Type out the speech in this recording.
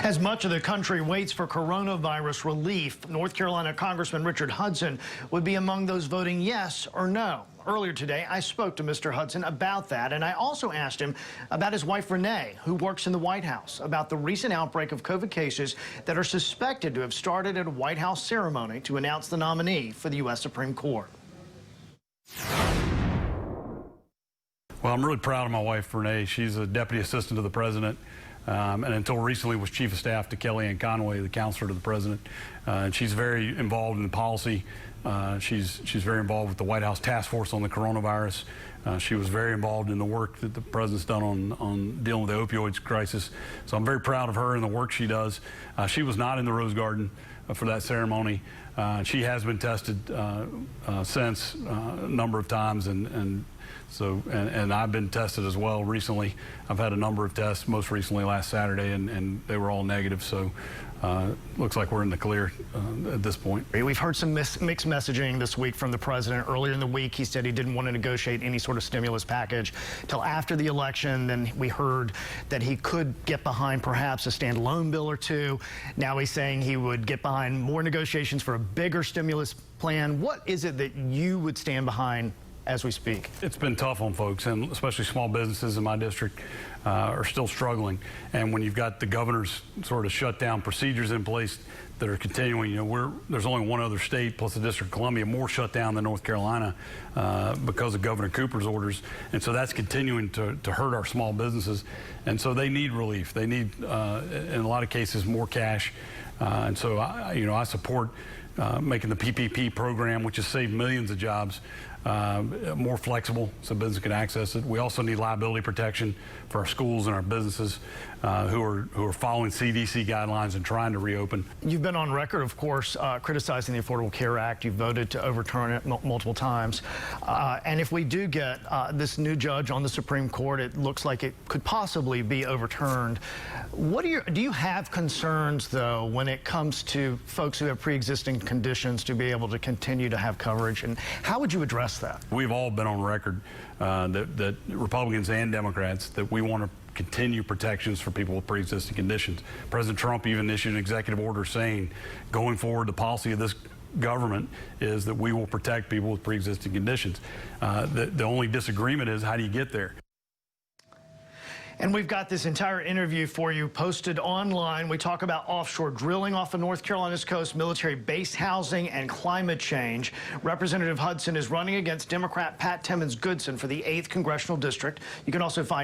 As much of the country waits for coronavirus relief, North Carolina Congressman Richard Hudson would be among those voting yes or no. Earlier today, I spoke to Mr. Hudson about that, and I also asked him about his wife, Renee, who works in the White House, about the recent outbreak of COVID cases that are suspected to have started at a White House ceremony to announce the nominee for the U.S. Supreme Court. Well, I'm really proud of my wife, Renee. She's a deputy assistant to the president, and until recently was chief of staff to Kellyanne Conway, the counselor to the president. And she's very involved in policy. She's very involved with the White House task force on the coronavirus. She was very involved in the work that the president's done on dealing with the opioids crisis. So I'm very proud of her and the work she does. She was not in the Rose Garden for that ceremony. She has been tested since a number of times, and I've been tested as well recently. I've had a number of tests, most recently last Saturday, and they were all negative. So looks like we're in the clear at this point. We've heard some mixed messaging this week from the president. Earlier in the week, he said he didn't want to negotiate any sort of stimulus package till after the election. Then we heard that he could get behind perhaps a standalone bill or two. Now he's saying he would get behind more negotiations for a bigger stimulus plan. What is it that you would stand behind as we speak? It's been tough on folks, and especially small businesses in my district are still struggling. And when you've got the governor's sort of shutdown procedures in place that are continuing, you know, there's only one other state plus the District of Columbia more shut down than North Carolina because of Governor Cooper's orders. And so that's continuing to hurt our small businesses. And so they need relief. They need, in a lot of cases, more cash. And so I support making the PPP program, which has saved millions of jobs, more flexible so business can access it. We also need liability protection for our schools and our businesses who are following CDC guidelines and trying to reopen. You've been on record, of course, criticizing the Affordable Care Act. You've voted to overturn it multiple times. And if we do get this new judge on the Supreme Court, it looks like it could possibly be overturned. Do you have concerns, though, when it comes to folks who have pre-existing conditions to be able to continue to have coverage? And how would you address that? We've all been on record that Republicans and Democrats, that we want to continue protections for people with pre-existing conditions. President Trump even issued an executive order saying, going forward, the policy of this government is that we will protect people with pre-existing conditions. The only disagreement is, how do you get there? And we've got this entire interview for you posted online. We talk about offshore drilling off of North Carolina's coast, military base housing, and climate change. Representative Hudson is running against Democrat Pat Timmons Goodson for the 8th Congressional District. You can also find